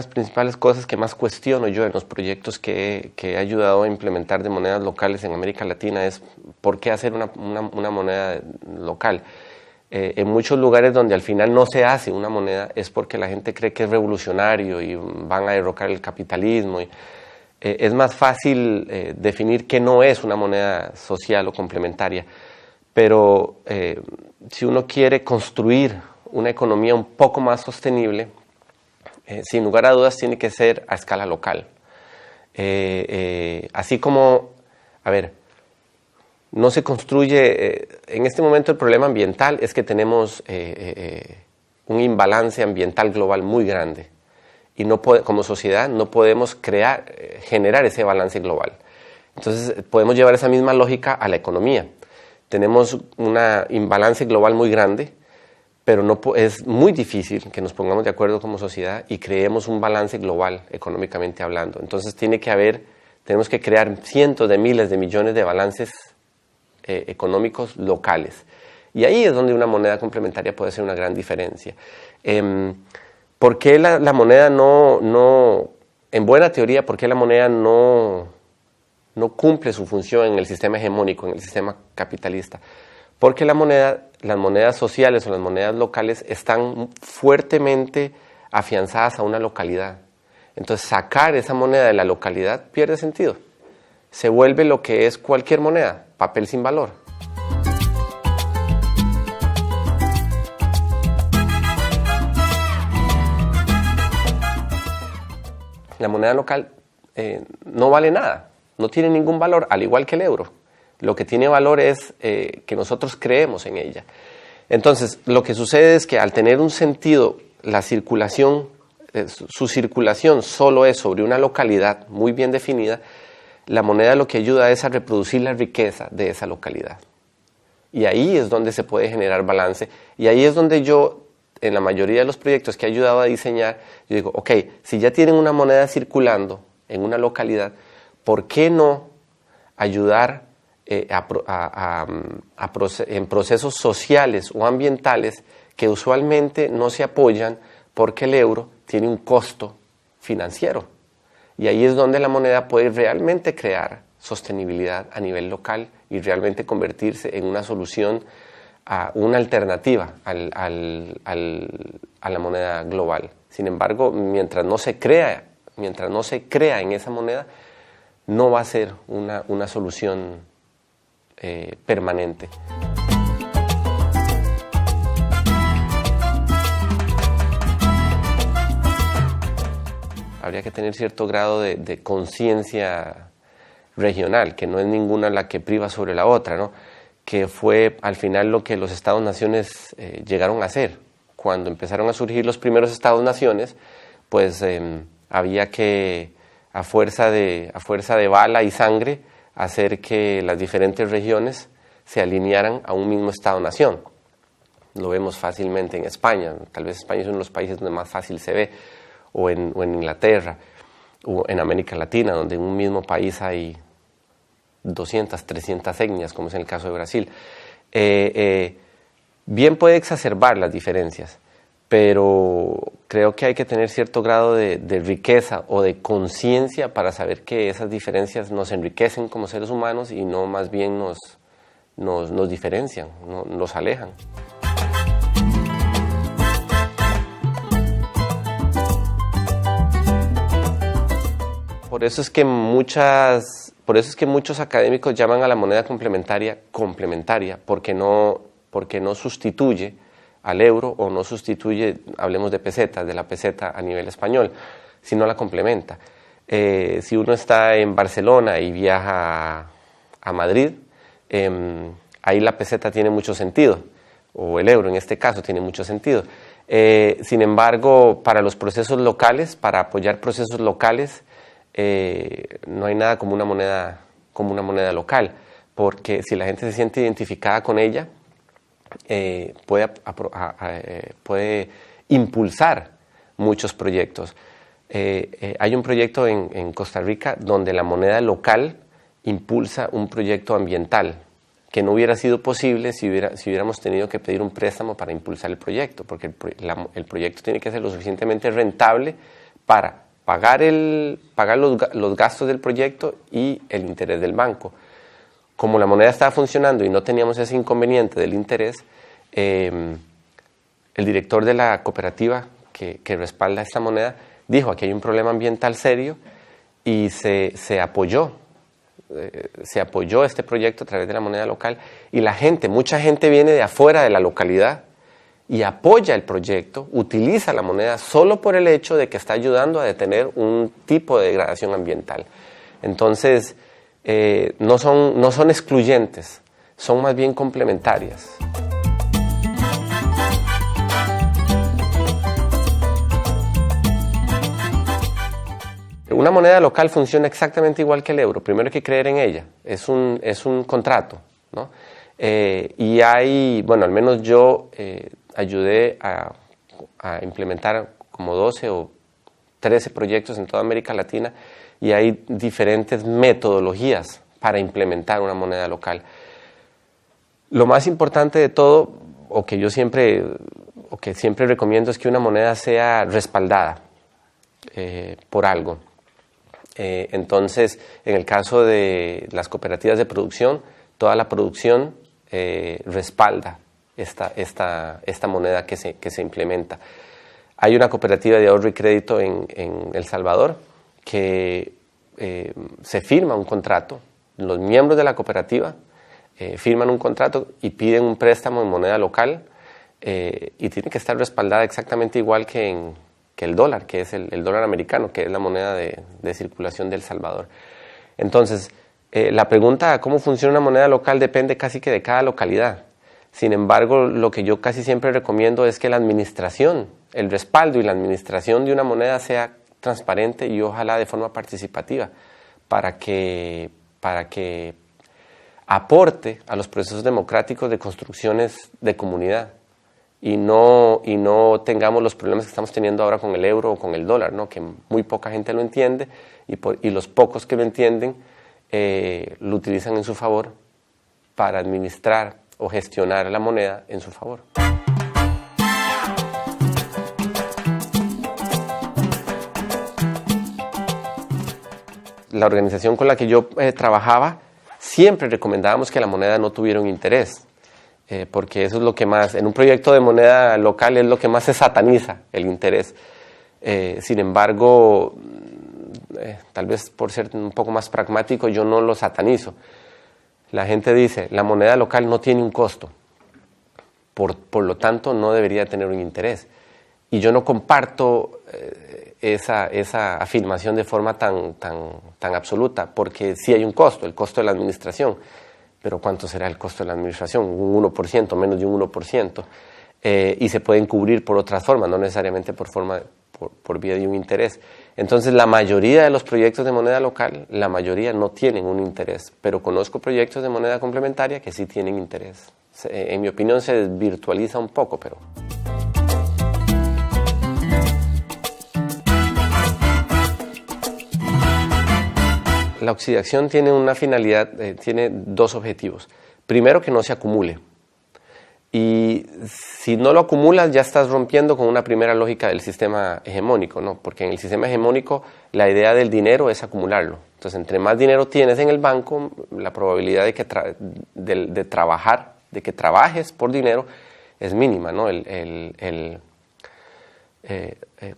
principales cosas que más cuestiono yo en los proyectos que he ayudado a implementar de monedas locales en América Latina es por qué hacer una moneda local. En muchos lugares donde al final no se hace una moneda es porque la gente cree que es revolucionario y van a derrocar el capitalismo. Es más fácil definir qué no es una moneda social o complementaria, pero si uno quiere construir una economía un poco más sostenible, sin lugar a dudas tiene que ser a escala local. Así como, no se construye, en este momento el problema ambiental es que tenemos un imbalance ambiental global muy grande y como sociedad no podemos generar ese balance global. Entonces podemos llevar esa misma lógica a la economía. Tenemos un imbalance global muy grande, pero es muy difícil que nos pongamos de acuerdo como sociedad y creemos un balance global económicamente hablando. Entonces tenemos que crear cientos de miles de millones de balances económicos locales. Y ahí es donde una moneda complementaria puede ser una gran diferencia. ¿Por qué la moneda en buena teoría, por qué la moneda no cumple su función en el sistema hegemónico, en el sistema capitalista? Porque las monedas sociales o las monedas locales están fuertemente afianzadas a una localidad. Entonces sacar esa moneda de la localidad pierde sentido. Se vuelve lo que es cualquier moneda, papel sin valor. La moneda local no vale nada, no tiene ningún valor, al igual que el euro. Lo que tiene valor es que nosotros creemos en ella. Entonces, lo que sucede es que al tener un sentido, la circulación, su circulación solo es sobre una localidad muy bien definida, la moneda lo que ayuda es a reproducir la riqueza de esa localidad. Y ahí es donde se puede generar balance. Y ahí es donde yo, en la mayoría de los proyectos que he ayudado a diseñar, yo digo, ok, si ya tienen una moneda circulando en una localidad, ¿por qué no ayudar en procesos sociales o ambientales que usualmente no se apoyan porque el euro tiene un costo financiero? Y ahí es donde la moneda puede realmente crear sostenibilidad a nivel local y realmente convertirse en una solución, una alternativa a la moneda global. Sin embargo, mientras no se crea en esa moneda, no va a ser una solución permanente. Habría que tener cierto grado de conciencia regional, que no es ninguna la que priva sobre la otra, ¿no? Que fue al final lo que los Estados-naciones llegaron a hacer. Cuando empezaron a surgir los primeros Estados-naciones, pues había que, a fuerza de bala y sangre, hacer que las diferentes regiones se alinearan a un mismo Estado-nación. Lo vemos fácilmente en España, tal vez España es uno de los países donde más fácil se ve, o en Inglaterra, o en América Latina, donde en un mismo país hay 200, 300 etnias, como es en el caso de Brasil. Bien puede exacerbar las diferencias, pero creo que hay que tener cierto grado de riqueza o de conciencia para saber que esas diferencias nos enriquecen como seres humanos y no más bien nos diferencian, nos alejan. Por eso es que muchos académicos llaman a la moneda complementaria, porque no sustituye al euro o no sustituye, hablemos de pesetas, de la peseta a nivel español, sino la complementa. Si uno está en Barcelona y viaja a Madrid, ahí la peseta tiene mucho sentido, o el euro en este caso tiene mucho sentido. Sin embargo, para los procesos locales, para apoyar procesos locales, no hay nada como una moneda local, porque si la gente se siente identificada con ella, puede impulsar muchos proyectos. Hay un proyecto en Costa Rica donde la moneda local impulsa un proyecto ambiental que no hubiera sido posible si hubiéramos tenido que pedir un préstamo para impulsar el proyecto, porque el proyecto tiene que ser lo suficientemente rentable para pagar los gastos del proyecto y el interés del banco. Como la moneda estaba funcionando y no teníamos ese inconveniente del interés, el director de la cooperativa que respalda esta moneda dijo: aquí hay un problema ambiental serio, y se apoyó este proyecto a través de la moneda local, y mucha gente viene de afuera de la localidad y apoya el proyecto, utiliza la moneda solo por el hecho de que está ayudando a detener un tipo de degradación ambiental. Entonces, no son excluyentes, son más bien complementarias. Una moneda local funciona exactamente igual que el euro. Primero hay que creer en ella. Es un contrato, ¿no? Y al menos yo ayudé a implementar como 12 o 13 proyectos en toda América Latina, y hay diferentes metodologías para implementar una moneda local. Lo más importante de todo, o que siempre recomiendo, es que una moneda sea respaldada por algo. Entonces, en el caso de las cooperativas de producción, toda la producción respalda esta moneda que se implementa. Hay una cooperativa de ahorro y crédito en El Salvador que se firma un contrato. Los miembros de la cooperativa firman un contrato y piden un préstamo en moneda local, y tiene que estar respaldada exactamente igual que el dólar, que es el dólar americano, que es la moneda de circulación de El Salvador. Entonces, la pregunta de cómo funciona una moneda local depende casi que de cada localidad. Sin embargo, lo que yo casi siempre recomiendo es que la administración, el respaldo y la administración de una moneda sea transparente y ojalá de forma participativa, para que aporte a los procesos democráticos de construcciones de comunidad, y no tengamos los problemas que estamos teniendo ahora con el euro o con el dólar, ¿no? Que muy poca gente lo entiende, y los pocos que lo entienden lo utilizan en su favor para administrar o gestionar la moneda en su favor. La organización con la que yo trabajaba, siempre recomendábamos que la moneda no tuviera un interés, porque eso es lo que más, en un proyecto de moneda local, es lo que más se sataniza, el interés. Sin embargo, tal vez por ser un poco más pragmático, yo no lo satanizo. La gente dice: la moneda local no tiene un costo, por lo tanto no debería tener un interés. Y yo no comparto esa afirmación de forma tan absoluta, porque sí hay un costo, el costo de la administración. Pero ¿cuánto será el costo de la administración? Un 1%, menos de un 1%. Y se pueden cubrir por otras formas, no necesariamente por vía de un interés. Entonces, la mayoría de los proyectos de moneda local, la mayoría no tienen un interés, pero conozco proyectos de moneda complementaria que sí tienen interés. En mi opinión se desvirtualiza un poco, pero... La oxidación tiene una finalidad, tiene dos objetivos. Primero, que no se acumule. Y si no lo acumulas, ya estás rompiendo con una primera lógica del sistema hegemónico, ¿no? Porque en el sistema hegemónico la idea del dinero es acumularlo. Entonces, entre más dinero tienes en el banco, la probabilidad de que trabajes por dinero es mínima, ¿no?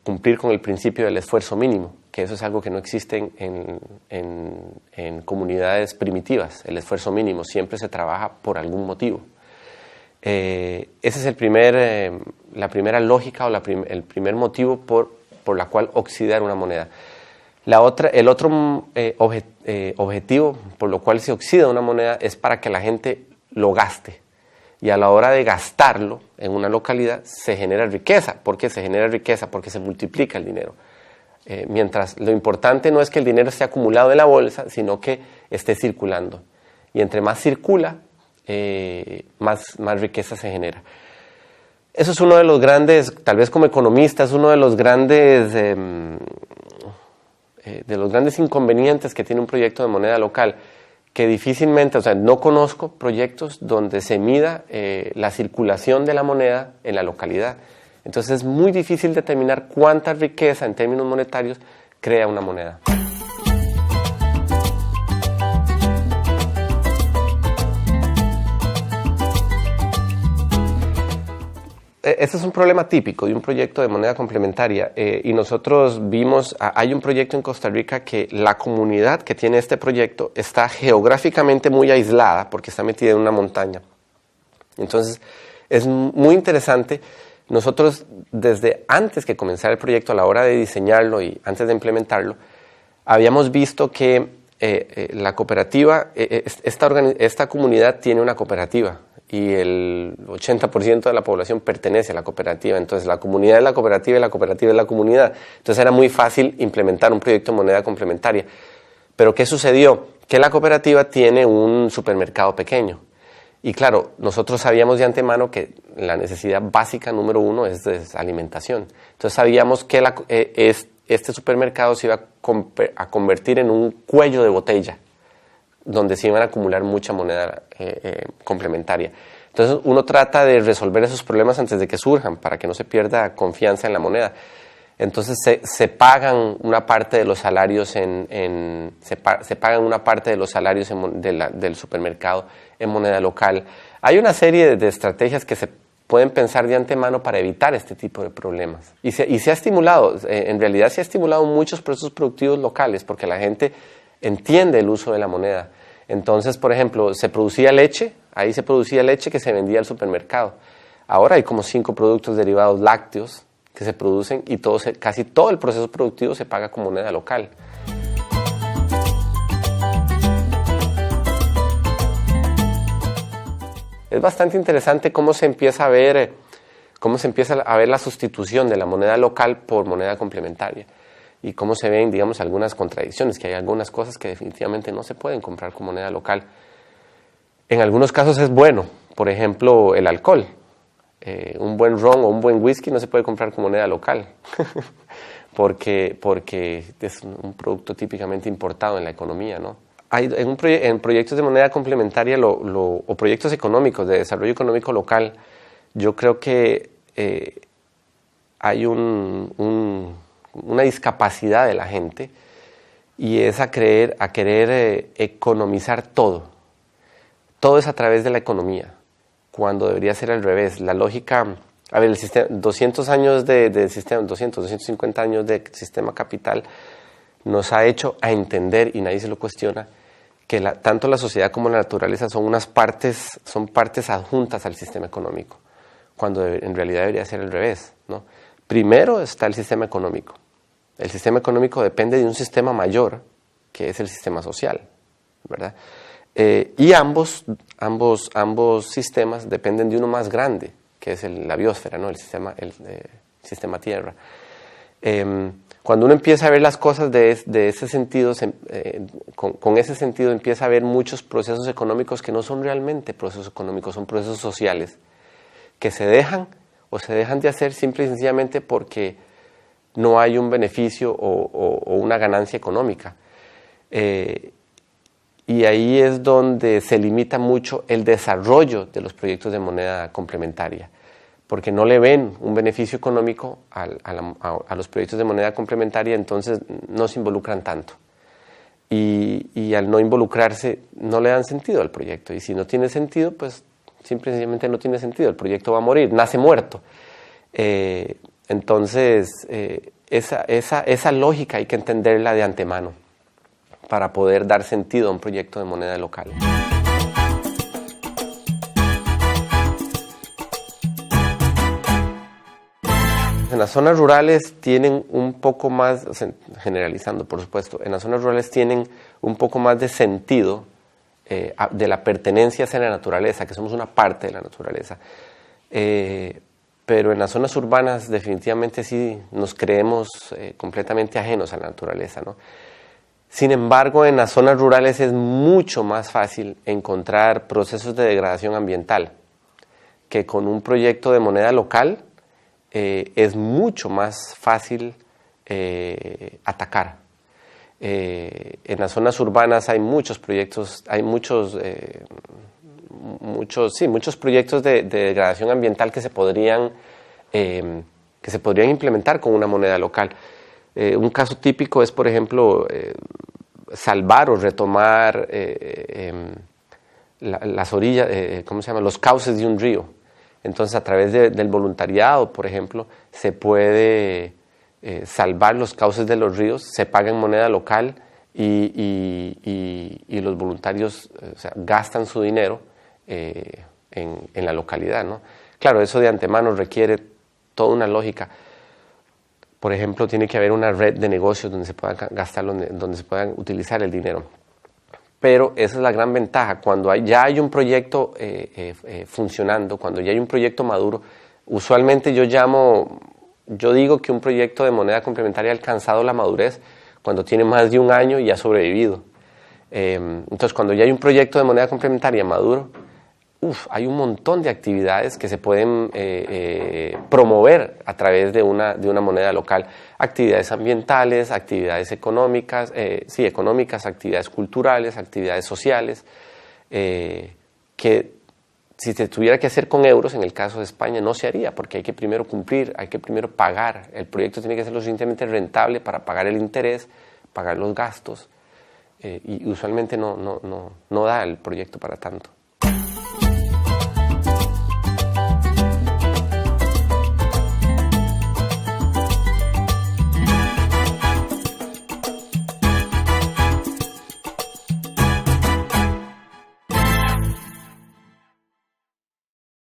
Cumplir con el principio del esfuerzo mínimo, que eso es algo que no existe en comunidades primitivas. El esfuerzo mínimo siempre se trabaja por algún motivo. Ese es la primera lógica o el primer motivo por la cual oxidar una moneda. El otro objetivo por lo cual se oxida una moneda es para que la gente lo gaste. Y a la hora de gastarlo en una localidad se genera riqueza. ¿Por qué se genera riqueza? Porque se multiplica el dinero. Mientras lo importante no es que el dinero esté acumulado en la bolsa, sino que esté circulando. Y entre más circula, más riqueza se genera. Eso es uno de los grandes, tal vez como economista, es uno de los grandes inconvenientes que tiene un proyecto de moneda local, que difícilmente, o sea, no conozco proyectos donde se mida la circulación de la moneda en la localidad. Entonces es muy difícil determinar cuánta riqueza en términos monetarios crea una moneda. Este es un problema típico de un proyecto de moneda complementaria y nosotros vimos, hay un proyecto en Costa Rica que la comunidad que tiene este proyecto está geográficamente muy aislada porque está metida en una montaña. Entonces es muy interesante. Nosotros desde antes que comenzara el proyecto, a la hora de diseñarlo y antes de implementarlo, habíamos visto que la cooperativa, esta comunidad tiene una cooperativa y el 80% de la población pertenece a la cooperativa. Entonces la comunidad es la cooperativa y la cooperativa es la comunidad. Entonces era muy fácil implementar un proyecto de moneda complementaria. Pero ¿qué sucedió? Que la cooperativa tiene un supermercado pequeño. Y claro, nosotros sabíamos de antemano que la necesidad básica número uno es alimentación. Entonces sabíamos que este supermercado se iba a convertir en un cuello de botella, donde se iban a acumular mucha moneda complementaria. Entonces uno trata de resolver esos problemas antes de que surjan, para que no se pierda confianza en la moneda. Entonces se pagan una parte de los salarios se pagan una parte de los salarios del supermercado en moneda local. Hay una serie de estrategias que se pueden pensar de antemano para evitar este tipo de problemas. Y se ha estimulado, en realidad se ha estimulado muchos procesos productivos locales porque la gente entiende el uso de la moneda. Entonces, por ejemplo, se producía leche, ahí se producía leche que se vendía al supermercado. Ahora hay como 5 productos derivados lácteos que se producen y casi todo el proceso productivo se paga con moneda local. Es bastante interesante cómo se empieza a ver la sustitución de la moneda local por moneda complementaria y cómo se ven, digamos, algunas contradicciones, que hay algunas cosas que definitivamente no se pueden comprar con moneda local. En algunos casos es bueno, por ejemplo, el alcohol. Un buen ron o un buen whisky no se puede comprar con moneda local porque es un producto típicamente importado en la economía, ¿no? En proyectos de moneda complementaria o proyectos económicos de desarrollo económico local, yo creo que hay una discapacidad de la gente y es a querer economizar todo. Todo es a través de la economía, cuando debería ser al revés. La lógica, a ver, el sistema, 250 años de sistema capital nos ha hecho a entender, y nadie se lo cuestiona, que tanto la sociedad como la naturaleza son partes adjuntas al sistema económico, cuando en realidad debería ser al revés, ¿no? Primero está el sistema económico. El sistema económico depende de un sistema mayor, que es el sistema social, ¿verdad? Y ambos sistemas dependen de uno más grande, que es la biosfera, ¿no? El sistema Tierra. Cuando uno empieza a ver las cosas de ese sentido, con ese sentido empieza a ver muchos procesos económicos que no son realmente procesos económicos, son procesos sociales, que se dejan de hacer simple y sencillamente porque no hay un beneficio o una ganancia económica. Y ahí es donde se limita mucho el desarrollo de los proyectos de moneda complementaria, porque no le ven un beneficio económico a los proyectos de moneda complementaria, entonces no se involucran tanto. Y al no involucrarse, no le dan sentido al proyecto. Y si no tiene sentido, pues simplemente no tiene sentido. El proyecto va a morir, nace muerto. Entonces, esa lógica hay que entenderla de antemano para poder dar sentido a un proyecto de moneda local. En las zonas rurales tienen un poco más, generalizando por supuesto, en las zonas rurales tienen un poco más de sentido de la pertenencia hacia la naturaleza, que somos una parte de la naturaleza. Pero en las zonas urbanas definitivamente sí nos creemos completamente ajenos a la naturaleza, ¿no? Sin embargo, en las zonas rurales es mucho más fácil encontrar procesos de degradación ambiental, que con un proyecto de moneda local es mucho más fácil atacar. En las zonas urbanas hay muchos proyectos, muchos proyectos de degradación ambiental que se podrían que se podrían implementar con una moneda local. Un caso típico es, por ejemplo, salvar o retomar las orillas, ¿cómo se llama? Los cauces de un río. Entonces, a través del voluntariado, por ejemplo, se puede salvar los cauces de los ríos, se paga en moneda local y los voluntarios o sea, gastan su dinero en la localidad, ¿no? Claro, eso de antemano requiere toda una lógica. Por ejemplo, tiene que haber una red de negocios donde se pueda gastar, donde se pueda utilizar el dinero. Pero esa es la gran ventaja. Cuando ya hay un proyecto funcionando, cuando ya hay un proyecto maduro, usualmente yo digo que un proyecto de moneda complementaria ha alcanzado la madurez cuando tiene más de un año y ha sobrevivido. Entonces, cuando ya hay un proyecto de moneda complementaria maduro, hay un montón de actividades que se pueden promover a través de una moneda local. Actividades ambientales, actividades económicas, actividades culturales, actividades sociales, que si se tuviera que hacer con euros, en el caso de España, no se haría, porque hay que primero cumplir, hay que primero pagar. El proyecto tiene que ser lo suficientemente rentable para pagar el interés, pagar los gastos, y usualmente no da el proyecto para tanto.